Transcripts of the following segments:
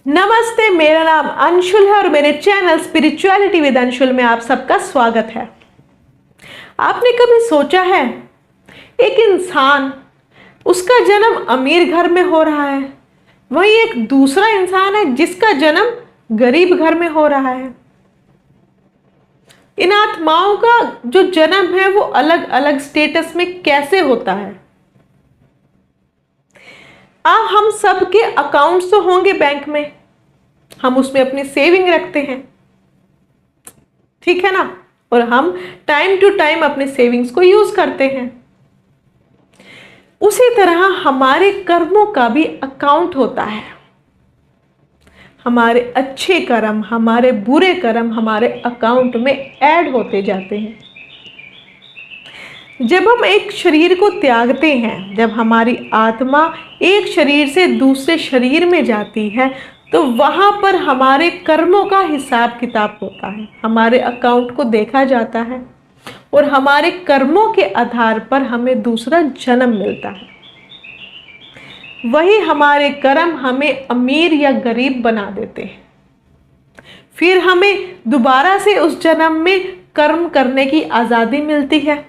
नमस्ते, मेरा नाम अंशुल है और मेरे चैनल स्पिरिचुअलिटी विद अंशुल में आप सबका स्वागत है। आपने कभी सोचा है एक इंसान, उसका जन्म अमीर घर में हो रहा है, वहीं एक दूसरा इंसान है जिसका जन्म गरीब घर में हो रहा है। इन आत्माओं का जो जन्म है वो अलग अलग स्टेटस में कैसे होता है? हम सबके अकाउंट्स तो होंगे बैंक में, हम उसमें अपनी सेविंग रखते हैं, ठीक है ना, और हम टाइम टू टाइम अपने सेविंग्स को यूज करते हैं। उसी तरह हमारे कर्मों का भी अकाउंट होता है। हमारे अच्छे कर्म, हमारे बुरे कर्म हमारे अकाउंट में ऐड होते जाते हैं। जब हम एक शरीर को त्यागते हैं, जब हमारी आत्मा एक शरीर से दूसरे शरीर में जाती है, तो वहां पर हमारे कर्मों का हिसाब किताब होता है। हमारे अकाउंट को देखा जाता है और हमारे कर्मों के आधार पर हमें दूसरा जन्म मिलता है। वही हमारे कर्म हमें अमीर या गरीब बना देते हैं। फिर हमें दोबारा से उस जन्म में कर्म करने की आज़ादी मिलती है।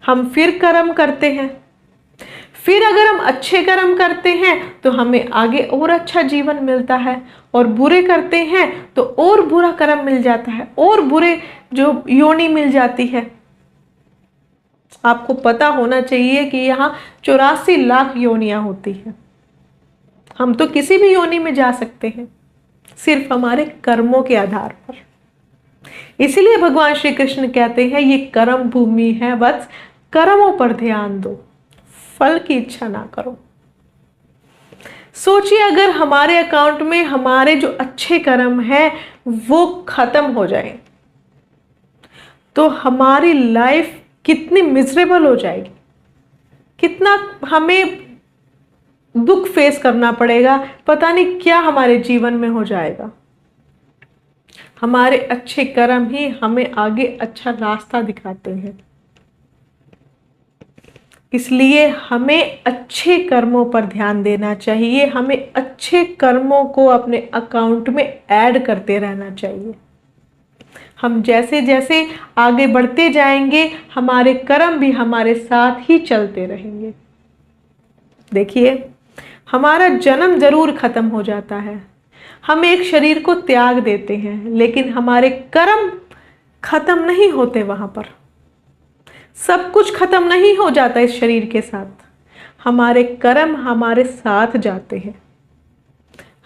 हम फिर कर्म करते हैं। फिर अगर हम अच्छे कर्म करते हैं तो हमें आगे और अच्छा जीवन मिलता है, और बुरे करते हैं तो और बुरा कर्म मिल जाता है, और बुरे जो योनि मिल जाती है। आपको पता होना चाहिए कि यहाँ 84 लाख योनियां होती हैं। हम तो किसी भी योनि में जा सकते हैं, सिर्फ हमारे कर्मों के आधार पर। इसीलिए भगवान श्री कृष्ण कहते हैं, ये कर्म भूमि है वत्स, कर्मों पर ध्यान दो, फल की इच्छा ना करो। सोचिए, अगर हमारे अकाउंट में हमारे जो अच्छे कर्म हैं वो खत्म हो जाए तो हमारी लाइफ कितनी मिजरेबल हो जाएगी, कितना हमें दुख फेस करना पड़ेगा, पता नहीं क्या हमारे जीवन में हो जाएगा। हमारे अच्छे कर्म ही हमें आगे अच्छा रास्ता दिखाते हैं। इसलिए हमें अच्छे कर्मों पर ध्यान देना चाहिए। हमें अच्छे कर्मों को अपने अकाउंट में ऐड करते रहना चाहिए। हम जैसे जैसे आगे बढ़ते जाएंगे, हमारे कर्म भी हमारे साथ ही चलते रहेंगे। देखिए, हमारा जन्म जरूर खत्म हो जाता है, हम एक शरीर को त्याग देते हैं, लेकिन हमारे कर्म खत्म नहीं होते। वहां पर सब कुछ खत्म नहीं हो जाता इस शरीर के साथ। हमारे कर्म हमारे साथ जाते हैं,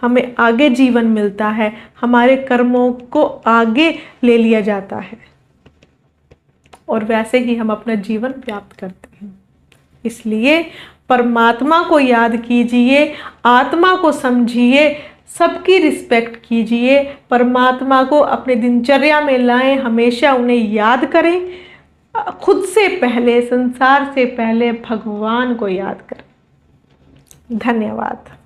हमें आगे जीवन मिलता है, हमारे कर्मों को आगे ले लिया जाता है, और वैसे ही हम अपना जीवन प्राप्त करते हैं। इसलिए परमात्मा को याद कीजिए, आत्मा को समझिए, सबकी रिस्पेक्ट कीजिए, परमात्मा को अपने दिनचर्या में लाएं, हमेशा उन्हें याद करें। खुद से पहले, संसार से पहले भगवान को याद करें। धन्यवाद।